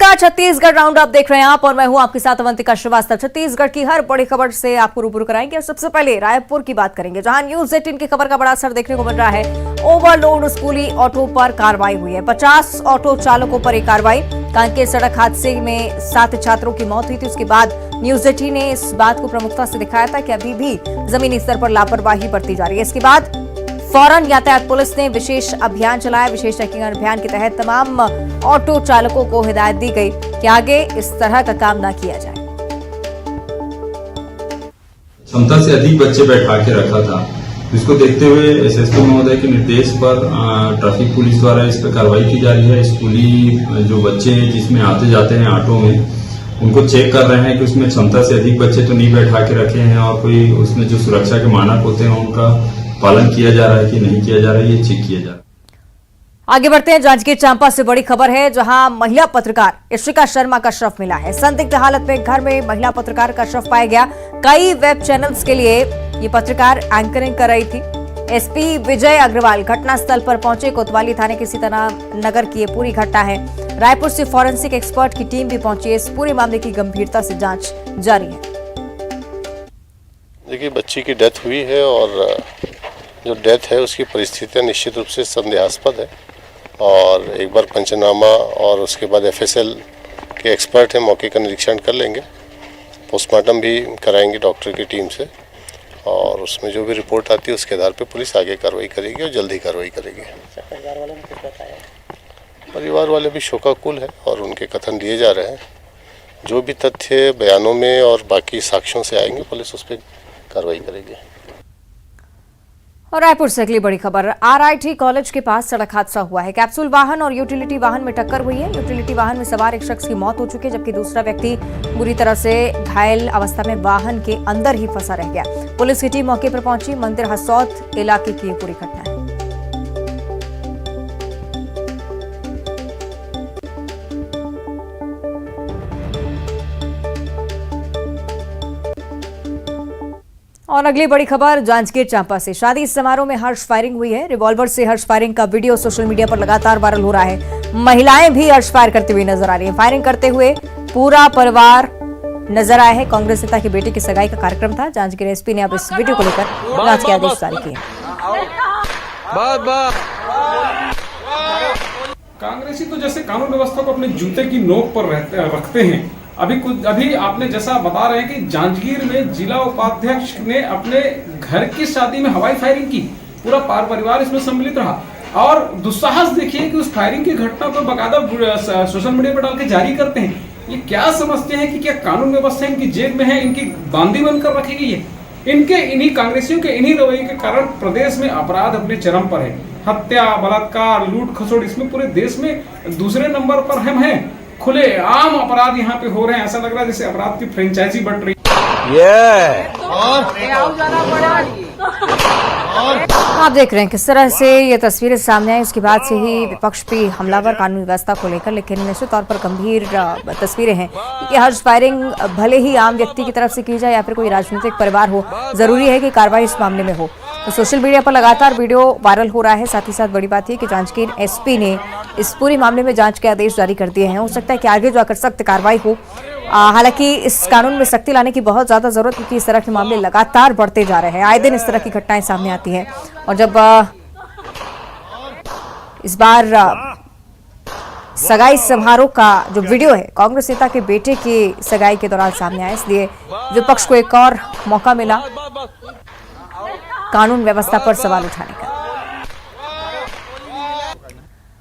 नमस्कार, Chhattisgarh round up देख रहे हैं आप और मैं हूं आपके साथ अवंतिका श्रीवास्तव। छत्तीसगढ़ की हर बड़ी खबर से आपको रूबरू कराएंगे और सबसे पहले रायपुर की बात करेंगे, जहां न्यूज 18 की खबर का बड़ा असर देखने को मिल रहा है। ओवरलोड स्कूली ऑटो पर कार्रवाई हुई है। 50 ऑटो चालकों पर एक कार्रवाई। कांकेर सड़क हादसे में 7 छात्रों की मौत हुई थी। उसके बाद न्यूज 18 ने इस बात को प्रमुखता से दिखाया था कि अभी भी जमीनी स्तर पर लापरवाही बरती जा रही है। इसके बाद फौरन यातायात पुलिस ने विशेष अभियान चलाया। विशेष चेकिंग अभियान के तहत तमाम ऑटो चालकों को हिदायत दी गई कि आगे इस तरह का काम न किया जाए। क्षमता से अधिक बच्चे बैठा के रखा था, जिसको देखते हुए एसएसपी महोदय के निर्देश पर ट्रैफिक पुलिस द्वारा इस पर कार्रवाई की जा रही है। स्कूली जो बच्चे हैं जिसमें आते जाते हैं ऑटो में, उनको चेक कर रहे हैं कि उसमें क्षमता से अधिक बच्चे तो नहीं बैठा के रखे हैं और कोई उसमें जो सुरक्षा के मानक होते हैं उनका पालन किया जा रहा है कि नहीं किया जा रहा है, ये चेक किया जा रहा है। आगे बढ़ते हैं। जांजगीर चांपा से बड़ी खबर है, जहां महिला पत्रकार इशिका शर्मा का शव मिला है। संदिग्ध हालत में घर में महिला पत्रकार का शव पाया गया। कई वेब चैनल्स के लिए ये पत्रकार एंकरिंग कर रही थी। एसपी विजय अग्रवाल घटनास्थल पर पहुंचे। कोतवाली थाने के सीताराम नगर की ये पूरी घटना है। रायपुर से फॉरेंसिक एक्सपर्ट की टीम भी पहुंची है। इस पूरे मामले की गंभीरता से जांच जारी है। देखिए, बच्ची की डेथ हुई है और जो डेथ है उसकी परिस्थितियां निश्चित रूप से संदेहास्पद है और एक बार पंचनामा और उसके बाद एफएसएल के एक्सपर्ट हैं, मौके का निरीक्षण कर लेंगे। पोस्टमार्टम भी कराएंगे डॉक्टर की टीम से और उसमें जो भी रिपोर्ट आती है उसके आधार पर पुलिस आगे कार्रवाई करेगी और जल्दी कार्रवाई करेगी। परिवार वालों ने कुछ बताया? परिवार वाले भी शोकाकुल है और उनके कथन लिए जा रहे हैं। जो भी तथ्य बयानों में और बाकी साक्ष्यों से आएंगे पुलिस उस पर कार्रवाई करेगी। और रायपुर से अगली बड़ी खबर, आरआईटी कॉलेज के पास सड़क हादसा हुआ है। कैप्सूल वाहन और यूटिलिटी वाहन में टक्कर हुई है। यूटिलिटी वाहन में सवार एक शख्स की मौत हो चुकी है, जबकि दूसरा व्यक्ति बुरी तरह से घायल अवस्था में वाहन के अंदर ही फंसा रह गया। पुलिस की टीम मौके पर पहुंची। मंदिर हसौद इलाके की ये पूरी घटना है। और अगली बड़ी खबर जांजगीर चांपा से, शादी समारोह में हर्ष फायरिंग हुई है। रिवॉल्वर से हर्ष फायरिंग का वीडियो सोशल मीडिया पर लगातार वायरल हो रहा है। महिलाएं भी हर्ष फायर करती हुई नजर आ रही हैं। फायरिंग करते हुए पूरा परिवार नजर आया है। कांग्रेस नेता की बेटी की सगाई का कार्यक्रम था। जांजगीर एसपी ने अब इस वीडियो को लेकर जांच के आदेश जारी किए। कांग्रेसी तो जैसे कानून व्यवस्था को अपने जूते की नोक पर रखते हैं। अभी आपने जैसा बता रहे हैं कि जांजगीर में जिला उपाध्यक्ष ने अपने घर की शादी में हवाई फायरिंग की। पूरा परिवार इसमें सम्मिलित रहा और दुस्साहस देखिए कि उस फायरिंग की घटना को बकायदा सोशल मीडिया पर डाल के जारी करते हैं। ये क्या समझते हैं कि क्या कानून व्यवस्था इनकी जेब में है, इनकी बांदी बनकर रखेगी? ये इनके इन्हीं कांग्रेसियों के इन्हीं रवैये के कारण प्रदेश में अपराध अपने चरम पर है। हत्या, बलात्कार, लूट खसोट, इसमें पूरे देश में दूसरे नंबर पर हम हैं। खुले आम अपराध यहाँ पे हो रहे हैं। ऐसा लग रहा है जैसे अपराध की फ्रेंचाइजी बढ़ रही है। आप देख रहे हैं किस तरह से ये तस्वीरें सामने आई। उसके बाद से ही विपक्ष भी हमलावर कानून व्यवस्था को लेकर, लेकिन निश्चित तौर पर गंभीर तस्वीरें हैं कि हर्ष फायरिंग भले ही आम व्यक्ति की तरफ से की जाए या फिर कोई राजनीतिक परिवार हो, जरूरी है कि कार्रवाई इस मामले में हो। तो सोशल मीडिया पर लगातार वीडियो वायरल हो रहा है। साथ ही साथ बड़ी बात यह कि जांजगीर एसपी ने इस पूरे मामले में जांच के आदेश जारी कर दिए हैं। हो सकता है कि आगे जाकर सख्त कार्रवाई हो। हालांकि इस कानून में सख्ती लाने की बहुत ज्यादा जरूरत, क्योंकि इस तरह के मामले लगातार बढ़ते जा रहे हैं। आए दिन इस तरह की घटनाएं सामने आती हैं और जब इस बार सगाई समारोह का जो वीडियो है कांग्रेस नेता के बेटे की सगाई के दौरान सामने आया, इसलिए विपक्ष को एक और मौका मिला कानून व्यवस्था पर सवाल उठाने का।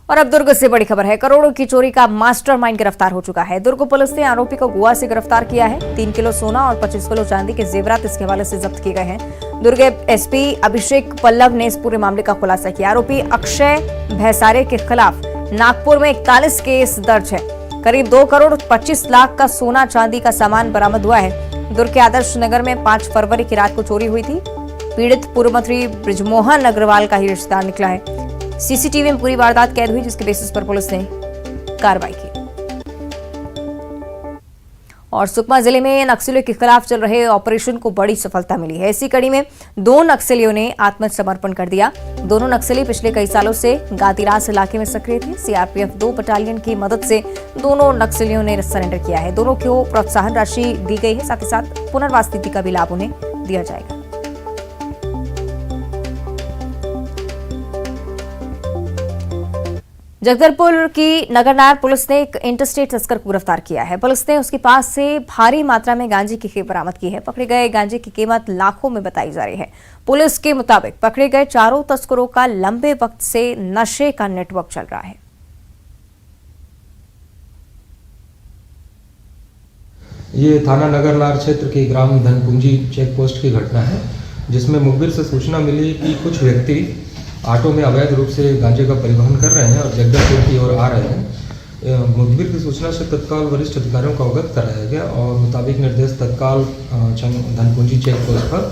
और अब दुर्ग से बड़ी खबर है, करोड़ों की चोरी का मास्टरमाइंड गिरफ्तार हो चुका है। दुर्ग पुलिस ने आरोपी को गोवा से गिरफ्तार किया है। 3 किलो सोना और 25 किलो चांदी के जेवरात इसके हवाले से जब्त किए गए हैं। दुर्ग एसपी अभिषेक पल्लव ने इस पूरे मामले का खुलासा किया। आरोपी अक्षय भैसारे के खिलाफ नागपुर में 41 केस दर्ज है। करीब 2 करोड़ 25 लाख का सोना चांदी का सामान बरामद हुआ है। दुर्ग के आदर्श नगर में 5 फरवरी की रात को चोरी हुई थी। पीड़ित पूर्व मंत्री बृजमोहन अग्रवाल का ही रिश्तेदार निकला है। सीसीटीवी में पूरी वारदात कैद हुई, जिसके बेसिस पर पुलिस ने कार्रवाई की। और सुकमा जिले में नक्सलियों के खिलाफ चल रहे ऑपरेशन को बड़ी सफलता मिली है। इसी कड़ी में 2 नक्सलियों ने आत्मसमर्पण कर दिया। दोनों नक्सली पिछले कई सालों से गातीरास इलाके में सक्रिय थे। सीआरपीएफ 2 बटालियन की मदद से दोनों नक्सलियों ने सरेंडर किया है। दोनों को प्रोत्साहन राशि दी गई है, साथ ही साथ पुनर्वास नीति का भी लाभ उन्हें दिया जाएगा। जगदलपुर की नगरनार पुलिस ने एक इंटरस्टेट तस्कर को गिरफ्तार किया है। पुलिस ने उसके पास से भारी मात्रा में गांजे की खेप बरामद की है। पकड़े गए गांजे की कीमत लाखों में बताई जा रही है। पुलिस के मुताबिक पकड़े गए चारों तस्करों का लंबे वक्त से नशे का नेटवर्क चल रहा है। ये थाना नगरनार क्षेत्र के ग्राम धनपुंजी चेक पोस्ट की घटना है, जिसमें मुखबिर से सूचना मिली कि कुछ व्यक्ति ऑटो में अवैध रूप से गांजे का परिवहन कर रहे हैं और जगदलपुर की ओर आ रहे हैं। मुखबिर की सूचना से तत्काल वरिष्ठ अधिकारियों को अवगत कराया गया और मुताबिक निर्देश तत्काल धनपुंजी चेक पोस्ट पर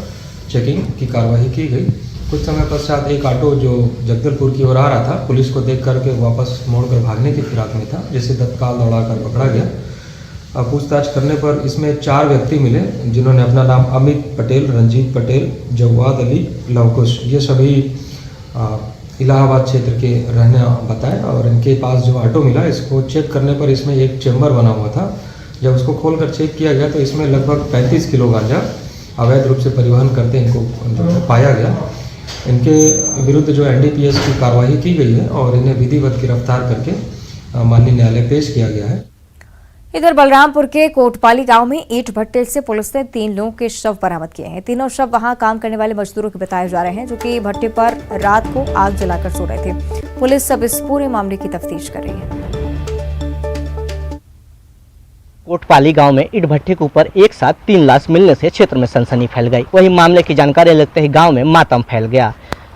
चेकिंग की कार्रवाई की गई। कुछ समय पश्चात एक ऑटो जो जगदलपुर की ओर आ रहा था, पुलिस को देख करके वापस मोड़कर भागने की फिराक में था, जिसे तत्काल दौड़ाकर पकड़ा गया। पूछताछ करने पर इसमें 4 व्यक्ति मिले, जिन्होंने अपना नाम अमित पटेल, रंजीत पटेल, जवाद अली, लवकुश, ये सभी इलाहाबाद क्षेत्र के रहने बताए। और इनके पास जो ऑटो मिला, इसको चेक करने पर इसमें एक चेम्बर बना हुआ था। जब उसको खोलकर चेक किया गया तो इसमें लगभग 35 किलो गांजा अवैध रूप से परिवहन करते इनको पाया गया। इनके विरुद्ध जो एनडीपीएस की कार्रवाई की गई है और इन्हें विधिवत गिरफ्तार करके माननीय न्यायालय पेश किया गया है। इधर बलरामपुर के कोटपाली गांव में ईंट भट्टे से पुलिस ने 3 लोगों के शव बरामद किए हैं। तीनों शव वहां काम करने वाले मजदूरों के बताए जा रहे हैं, जो कि भट्टे पर रात को आग जलाकर सो रहे थे। पुलिस अब इस पूरे मामले की तफ्तीश कर रही है। कोटपाली गांव में ईंट भट्टे के ऊपर एक साथ 3 लाश मिलने से क्षेत्र में सनसनी फैल गई। वहीं मामले की जानकारी लगते ही गांव में मातम फैल गया।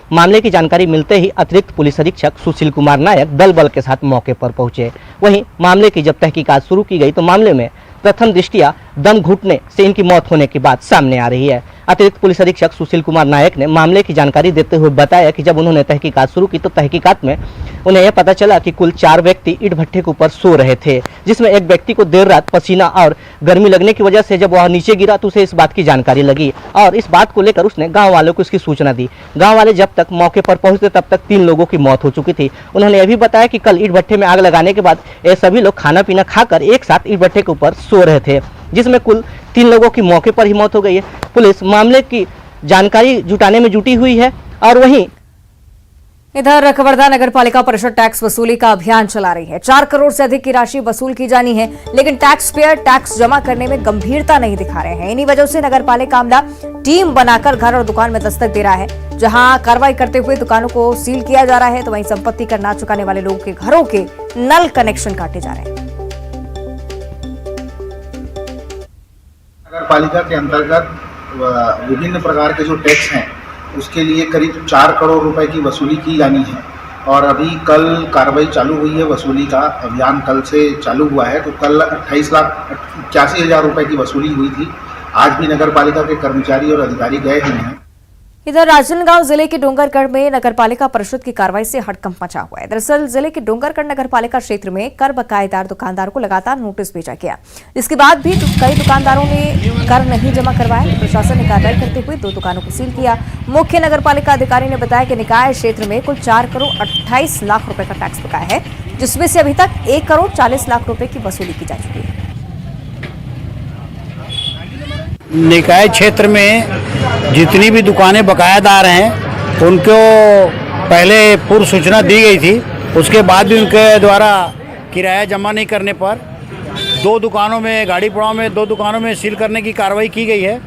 मामले की जानकारी मिलते ही अतिरिक्त पुलिस अधीक्षक सुशील कुमार नायक दल बल के साथ मौके पर पहुंचे। वहीं मामले की जब तहकीकात शुरू की गई तो मामले में प्रथम दृष्टिया दम घुटने से इनकी मौत होने की बात सामने आ रही है। अतिरिक्त पुलिस अधीक्षक सुशील कुमार नायक ने मामले की जानकारी देते हुए बताया कि जब उन्होंने तहकीकात शुरू की तो तहकीकात में उन्हें यह पता चला कि कुल 4 व्यक्ति ईंट भट्टे के ऊपर सो रहे थे, जिसमें एक व्यक्ति को देर रात पसीना और गर्मी लगने की वजह से जब वह नीचे गिरा तो उसे इस बात की जानकारी लगी और इस बात को लेकर उसने गाँव वालों को इसकी सूचना दी। गाँव वाले जब तक मौके पर पहुंचते तब तक 3 लोगों की मौत हो चुकी थी। उन्होंने यह भी बताया कि कल ईंट भट्टे में आग लगाने के बाद ये सभी लोग खाना पीना खाकर एक साथ ईंट भट्टे के ऊपर सो रहे थे, जिसमें कुल 3 लोगों की मौके पर ही मौत हो गई है। पुलिस मामले की जानकारी जुटाने में जुटी हुई है। और वहीं इधर कवर्धा नगर पालिका परिषद टैक्स वसूली का अभियान चला रही है। 4 करोड़ से अधिक की राशि वसूल की जानी है, लेकिन टैक्स पेयर टैक्स जमा करने में गंभीरता नहीं दिखा रहे हैं। इन्हीं वजह से नगर पालिका अमला टीम बनाकर घर और दुकान में दस्तक दे रहा है। जहां कार्रवाई करते हुए दुकानों को सील किया जा रहा है, तो वहीं संपत्ति कर ना चुकाने वाले लोगों के घरों के नल कनेक्शन काटे जा रहे हैं। नगर पालिका के अंतर्गत विभिन्न प्रकार के जो टैक्स हैं उसके लिए करीब 4 करोड़ रुपए की वसूली की जानी है और अभी कल कार्रवाई चालू हुई है। वसूली का अभियान कल से चालू हुआ है, तो कल 28,81,000 रुपए की वसूली हुई थी। आज भी नगर पालिका के कर्मचारी और अधिकारी गए हुए हैं। इधर राजनांदगांव जिले के डोंगरगढ़ में नगरपालिका परिषद की कार्रवाई से हड़कंप मचा हुआ है। दरअसल जिले के डोंगरगढ़ नगरपालिका क्षेत्र में कर बकायेदार दुकानदारों को लगातार नोटिस भेजा गया, जिसके बाद भी कई दुकानदारों ने कर नहीं जमा करवाया। तो प्रशासन ने कार्रवाई करते हुए 2 दुकानों को सील किया। मुख्य नगरपालिका अधिकारी ने बताया कि निकाय क्षेत्र में कुल 4 करोड़ 28 लाख रुपए का टैक्स बकाया है, जिसमें से अभी तक 1 करोड़ 40 लाख रुपए की वसूली की जा चुकी है। निकाय क्षेत्र में जितनी भी दुकानें बकायादार हैं उनको पहले पूर्व सूचना दी गई थी, उसके बाद भी उनके द्वारा किराया जमा नहीं करने पर 2 दुकानों में गाड़ी पड़ाव में 2 दुकानों में सील करने की कार्रवाई की गई है।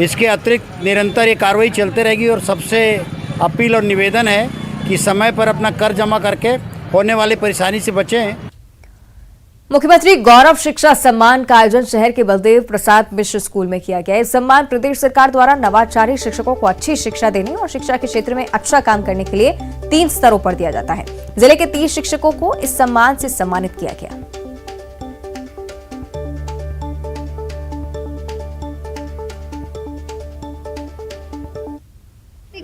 इसके अतिरिक्त निरंतर ये कार्रवाई चलते रहेगी और सबसे अपील और निवेदन है कि समय पर अपना कर जमा करके होने वाली परेशानी से बचें। मुख्यमंत्री गौरव शिक्षा सम्मान का आयोजन शहर के बलदेव प्रसाद मिश्र स्कूल में किया गया। इस सम्मान प्रदेश सरकार द्वारा नवाचारी शिक्षकों को अच्छी शिक्षा देने और शिक्षा के क्षेत्र में अच्छा काम करने के लिए 3 स्तरों पर दिया जाता है। जिले के 30 शिक्षकों को इस सम्मान से सम्मानित किया गया।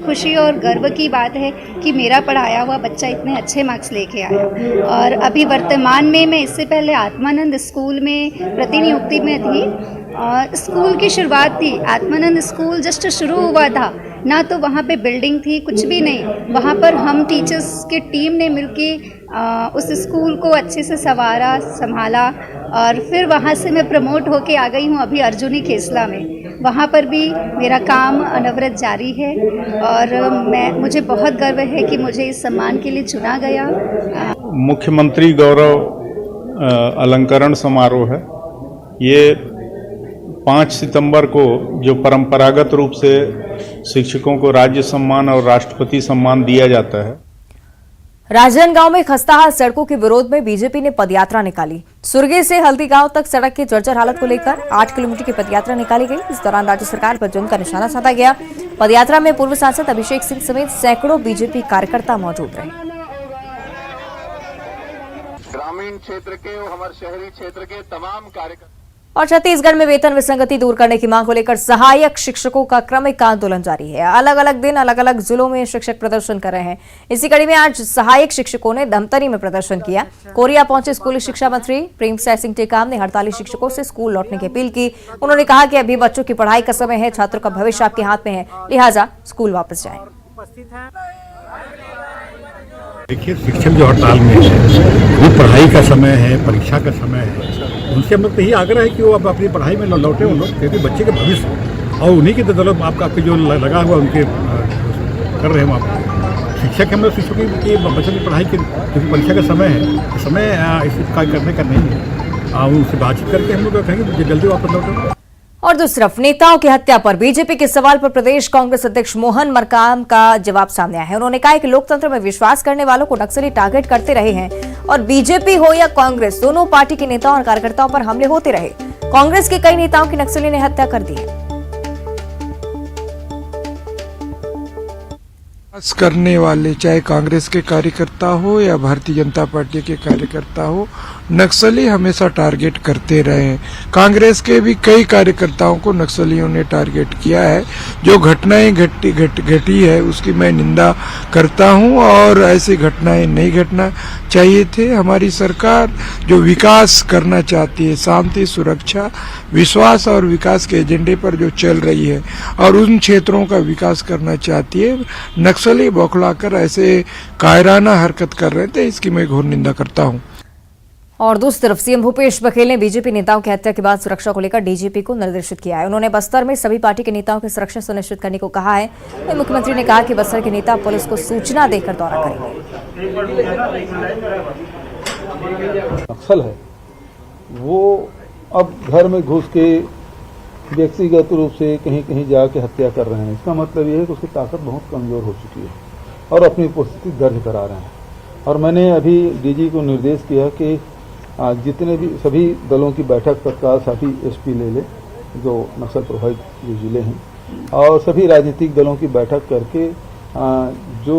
खुशी और गर्व की बात है कि मेरा पढ़ाया हुआ बच्चा इतने अच्छे मार्क्स लेके आया। और अभी वर्तमान में मैं इससे पहले आत्मानंद स्कूल में प्रतिनियुक्ति में थी और स्कूल की शुरुआत थी। आत्मानंद स्कूल जस्ट शुरू हुआ था, ना तो वहाँ पे बिल्डिंग थी, कुछ भी नहीं। वहाँ पर हम टीचर्स के टीम ने मिलके उस स्कूल को अच्छे से संवारा, संभाला और फिर वहाँ से मैं प्रमोट होके आ गई हूँ अभी अर्जुनी खेसला में। वहाँ पर भी मेरा काम अनवरत जारी है और मुझे बहुत गर्व है कि मुझे इस सम्मान के लिए चुना गया। मुख्यमंत्री गौरव अलंकरण समारोह है। ये 5 सितंबर को जो परंपरागत रूप से शिक्षकों को राज्य सम्मान और राष्ट्रपति सम्मान दिया जाता है। राजनांदगांव में खस्ताहाल सड़कों के विरोध में बीजेपी ने पदयात्रा निकाली। सुरगे से हल्दी गांव तक सड़क की जर्जर हालत को लेकर 8 किलोमीटर की पदयात्रा निकाली गई। इस दौरान राज्य सरकार पर जमकर निशाना साधा गया। पदयात्रा में पूर्व सांसद अभिषेक सिंह समेत सैकड़ों बीजेपी कार्यकर्ता मौजूद रहे। ग्रामीण क्षेत्र के और हमारे शहरी क्षेत्र के तमाम कार्यकर्ता और छत्तीसगढ़ में वेतन विसंगति दूर करने की मांग को लेकर सहायक शिक्षकों का क्रमिक आंदोलन जारी है। अलग अलग दिन अलग अलग जिलों में शिक्षक प्रदर्शन कर रहे हैं। इसी कड़ी में आज सहायक शिक्षकों ने धमतरी में प्रदर्शन किया। कोरिया पहुंचे स्कूली शिक्षा मंत्री प्रेमसाय सिंह टेकाम ने हड़ताली शिक्षकों से स्कूल लौटने की अपील की। उन्होंने कहा कि अभी बच्चों की पढ़ाई का समय है, छात्रों का भविष्य आपके हाथ में है, लिहाजा स्कूल वापस जाएं। देखिए, शिक्षक जो हड़ताल में है वो पढ़ाई का समय है, परीक्षा का समय है। उनसे हम लोग तो यही आग्रह है कि वो अब अपनी पढ़ाई में लौटे वो लोग, क्योंकि बच्चे के भविष्य और उन्हीं की बदौलत आपके जो लगा हुआ उनके कर रहे हैं आप शिक्षक। हम लोग शिक्षकों की बच्चों की पढ़ाई की क्योंकि परीक्षा का समय है, समय इसका करने का नहीं है। उनसे बातचीत करके हम लोग कहेंगे जल्दी वापस लौटे। और दूसरी तरफ नेताओं की हत्या पर बीजेपी के सवाल पर प्रदेश कांग्रेस अध्यक्ष मोहन मरकाम का जवाब सामने आया है। उन्होंने कहा कि लोकतंत्र में विश्वास करने वालों को नक्सली टारगेट करते रहे हैं और बीजेपी हो या कांग्रेस, दोनों पार्टी के नेताओं और कार्यकर्ताओं पर हमले होते रहे। कांग्रेस के कई नेताओं की नक्सली ने हत्या कर दी है। करने वाले चाहे कांग्रेस के कार्यकर्ता हो या भारतीय जनता पार्टी के कार्यकर्ता हो, नक्सली हमेशा टारगेट करते रहे हैं। कांग्रेस के भी कई कार्यकर्ताओं को नक्सलियों ने टारगेट किया है। जो घटनाएं घटी है उसकी मैं निंदा करता हूं और ऐसी घटनाएं नहीं घटना चाहिए थे। हमारी सरकार जो विकास करना चाहती है, शांति, सुरक्षा, विश्वास और विकास के एजेंडे पर जो चल रही है और उन क्षेत्रों का विकास करना चाहती है, नक्सली बौखलाकर ऐसे कायराना हरकत कर रहे थे, इसकी मैं घोर निंदा करता हूं। और दूसरी तरफ सीएम भूपेश बघेल ने बीजेपी नेताओं की हत्या के बाद सुरक्षा को लेकर डीजीपी को निर्देशित किया है। उन्होंने बस्तर में सभी पार्टी के नेताओं की सुरक्षा सुनिश्चित करने को कहा है। मुख्यमंत्री ने कहा कि बस्तर के नेता पुलिस को सूचना देकर दौरा करेंगे। नक्सल है वो अब घर में घुस के व्यक्तिगत रूप से कहीं कहीं जाके हत्या कर रहे हैं। इसका मतलब ये है कि उसकी ताकत बहुत कमजोर हो चुकी है और अपनी उपस्थिति दर्ज करा रहे हैं। और मैंने अभी डीजी को निर्देश किया कि जितने भी सभी दलों की बैठक तत्काल सभी एसपी ले ले जो नक्सल प्रभावित जो जिले हैं और सभी राजनीतिक दलों की बैठक करके जो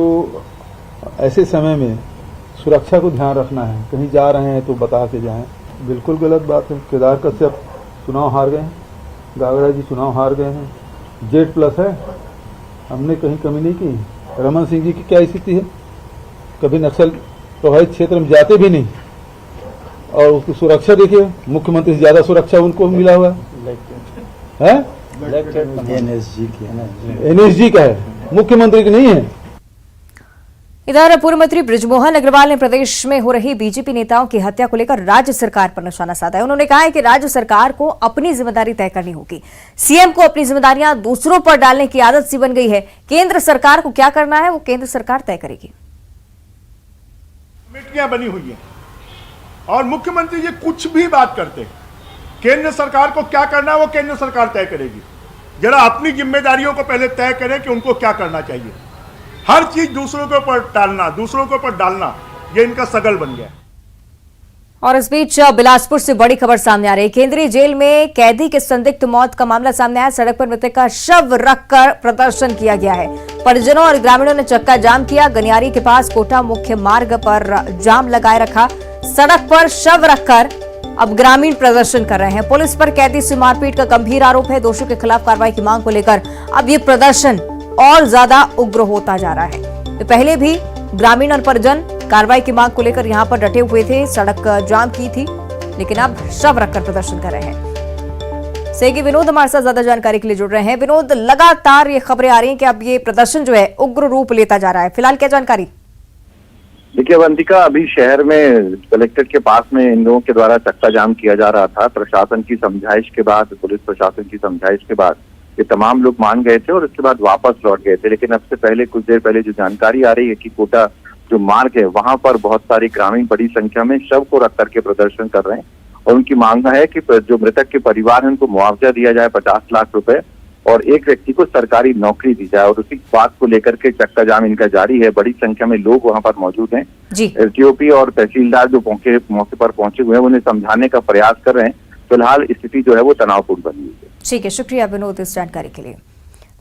ऐसे समय में सुरक्षा को ध्यान रखना है, कहीं जा रहे हैं तो बता के जाएं। बिल्कुल गलत बात है। केदार कश्यप चुनाव हार गए हैं, गागड़ा जी चुनाव हार गए हैं, Z+ है, हमने कहीं कमी नहीं की। रमन सिंह जी की क्या स्थिति है, कभी नक्सल प्रभावित क्षेत्र में जाते भी नहीं और उसकी सुरक्षा देखिए, मुख्यमंत्री से ज्यादा सुरक्षा उनको मिला हुआ है। NSG का है, मुख्यमंत्री की नहीं है। इधर पूर्व मंत्री बृजमोहन अग्रवाल ने प्रदेश में हो रही बीजेपी नेताओं की हत्या को लेकर राज्य सरकार पर निशाना साधा है। उन्होंने कहा है कि राज्य सरकार को अपनी जिम्मेदारी तय करनी होगी। सीएम को अपनी जिम्मेदारियां दूसरों पर डालने की आदत सी बन गई है। केंद्र सरकार को क्या करना है वो केंद्र सरकार तय करेगी। कमेटियां बनी हुई हैं और मुख्यमंत्री जी कुछ भी बात करते हैं, केंद्र सरकार को क्या करना है वो केंद्र सरकार तय करेगी। जरा अपनी जिम्मेदारियों को पहले तय करें कि उनको क्या करना चाहिए। हर चीज दूसरों के ऊपर टालना, दूसरों के ऊपर डालना, ये इनका सगल बन गया। और इस बीच बिलासपुर से बड़ी खबर सामने आ रही है। केंद्रीय जेल में कैदी के संदिग्ध मौत का मामला सामने आया। सड़क पर मृतक का शव रखकर प्रदर्शन किया गया है। परिजनों और ग्रामीणों ने चक्का जाम किया। गनियारी के पास कोटा मुख्य मार्ग पर जाम लगाए रखा। सड़क पर शव रखकर अब ग्रामीण प्रदर्शन कर रहे हैं। पुलिस पर कैदी से मारपीट का गंभीर आरोप है। दोषियों के खिलाफ कार्रवाई की मांग को लेकर अब ये प्रदर्शन और ज्यादा उग्र होता जा रहा है। तो पहले भी ग्रामीण और परिजन कार्रवाई की मांग को लेकर यहां पर डटे हुए थे, सड़क जाम की थी, लेकिन अब शव रखकर प्रदर्शन कर रहे हैं। सहयोगी विनोद हमारे साथ ज्यादा जानकारी के लिए जुड़ रहे हैं। विनोद, लगातार ये खबरें आ रही हैं कि अब ये प्रदर्शन जो है उग्र रूप लेता जा रहा है, फिलहाल क्या जानकारी? देखिए अवंतिका, अभी शहर में कलेक्ट्रेट के पास में इन लोगों के द्वारा चक्का जाम किया जा रहा था। प्रशासन की समझाइश के बाद, पुलिस प्रशासन की समझाइश के बाद ये तमाम लोग मान गए थे और उसके बाद वापस लौट गए थे। लेकिन अब से पहले, कुछ देर पहले जो जानकारी आ रही है कि कोटा जो मार्ग है वहां पर बहुत सारे ग्रामीण बड़ी संख्या में शव को रख करके प्रदर्शन कर रहे हैं और उनकी मांग है कि जो मृतक के परिवार है उनको मुआवजा दिया जाए 50 लाख रुपए और एक व्यक्ति को सरकारी नौकरी दी जाए। और उसी बात को लेकर के चक्का जाम इनका जारी है। बड़ी संख्या में लोग वहां पर मौजूद हैं। एसडीओपी और तहसीलदार जो मौके पर पहुंचे हुए हैं उन्हें समझाने का प्रयास कर रहे हैं। फिलहाल स्थिति जो है वो तनावपूर्ण बनी हुई है। ठीक है, शुक्रिया विनोद इस जानकारी के लिए।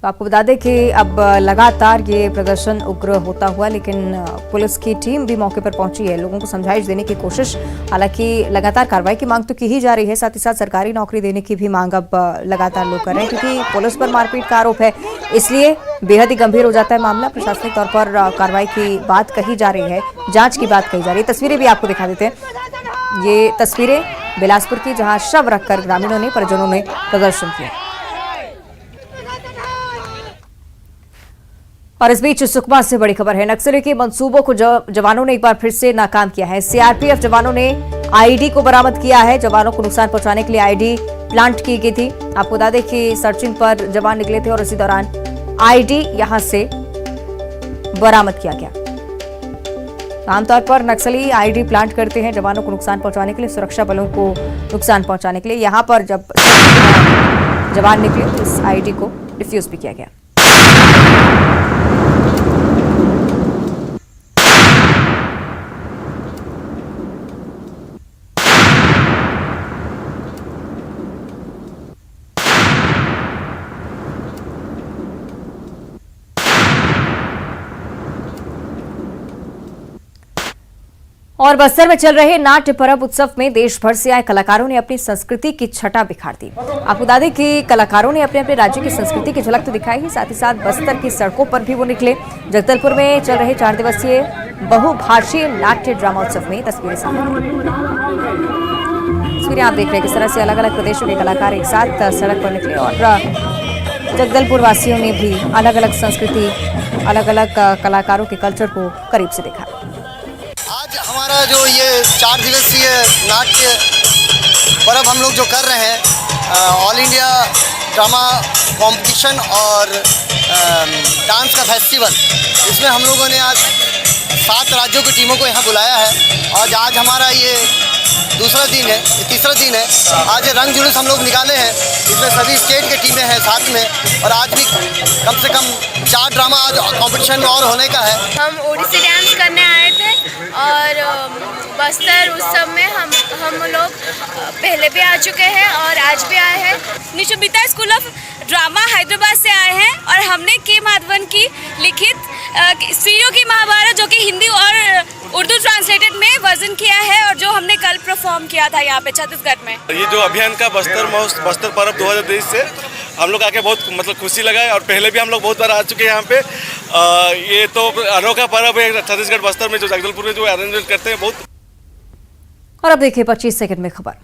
तो आपको बता दें कि अब लगातार ये प्रदर्शन उग्र होता हुआ, लेकिन पुलिस की टीम भी मौके पर पहुंची है, लोगों को समझाइश देने की कोशिश। हालांकि लगातार कार्रवाई की मांग तो की ही जा रही है, साथ ही साथ सरकारी नौकरी देने की भी मांग अब लगातार लोग कर रहे हैं, क्योंकि पुलिस पर मारपीट का आरोप है, इसलिए बेहद ही गंभीर हो जाता है मामला। प्रशासनिक तौर पर कार्रवाई की बात कही जा रही है, जांच की बात कही जा रही है। तस्वीरें भी आपको दिखा देते हैं। ये तस्वीरें बिलासपुर की, जहां शव रखकर ग्रामीणों ने, परिजनों ने प्रदर्शन किया। और इस बीच सुकमा से बड़ी खबर है। नक्सली के मंसूबों को जवानों ने एक बार फिर से नाकाम किया है। सीआरपीएफ जवानों ने आईडी को बरामद किया है। जवानों को नुकसान पहुंचाने के लिए आईडी प्लांट की गई थी। आपको बता दें कि सर्चिंग पर जवान निकले थे और इसी दौरान आईडी यहां से बरामद किया गया। आमतौर पर नक्सली आईडी प्लांट करते हैं जवानों को नुकसान पहुंचाने के लिए, सुरक्षा बलों को नुकसान पहुंचाने के लिए। यहां पर जब जवान निकले तो इस आईडी को डिफ्यूज भी किया गया। और बस्तर में चल रहे नाट्य पर्व उत्सव में देश भर से आए कलाकारों ने अपनी संस्कृति की छटा बिखार दी। आपको बता दें कि कलाकारों ने अपने अपने राज्य की संस्कृति की झलक तो दिखाई ही, साथ ही साथ बस्तर की सड़कों पर भी वो निकले। जगदलपुर में चल रहे 4 दिवसीय बहुभाषीय नाट्य ड्रामा उत्सव में तस्वीरें सामने तस्वीरें आप देख रहे हैं किस तरह से अलग अलग प्रदेशों के कलाकार एक साथ सड़क पर निकले और जगदलपुर वासियों ने भी अलग अलग संस्कृति, अलग अलग कलाकारों के कल्चर को करीब से देखा। आज हमारा जो ये 4 दिवसीय नाट्य पर्व हम लोग जो कर रहे हैं, ऑल इंडिया ड्रामा कंपटीशन और डांस का फेस्टिवल, इसमें हम लोगों ने आज 7 राज्यों की टीमों को यहाँ बुलाया है और आज हमारा ये तीसरा दिन है। आज रंग जुलूस हम लोग निकाले हैं, इसमें सभी स्टेट की टीमें हैं साथ में और आज भी कम से कम 4 ड्रामा आज कंपटीशन और होने का है। हम ओडिसी डांस करने आए थे और बस्तर उत्सव में हम लोग पहले भी आ चुके हैं और आज भी आए हैं। निशुबिता स्कूल ऑफ ड्रामा हैदराबाद से आए हैं और हमने के माधवन की लिखित स्त्रियों की महाभारत, जो कि हिंदी और उर्दू ट्रांसलेटेड में वर्जन किया है और जो हमने कल परफॉर्म किया था यहाँ पे छत्तीसगढ़ में। ये जो अभियान का बस्तर पर्व 2023 से हम लोग आके बहुत खुशी लगा है और पहले भी हम लोग बहुत बार आ चुके हैं यहाँ पे। ये तो अनोखा पर्व है छत्तीसगढ़ बस्तर में जो जगदलपुर में जो अरेंजमेंट करते हैं बहुत। और अब देखिए 25 सेकंड में खबर।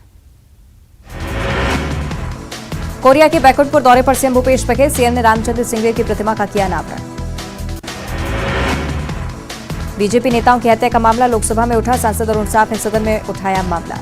कोरिया के बैकुंठपुर दौरे पर सीएम भूपेश बघेल, सीएम ने रामचंद्र सिंहदेव की प्रतिमा का किया अनावरण। बीजेपी नेताओं की हत्या का मामला लोकसभा में उठा, सांसद अरुण साफ ने सदन में उठाया मामला।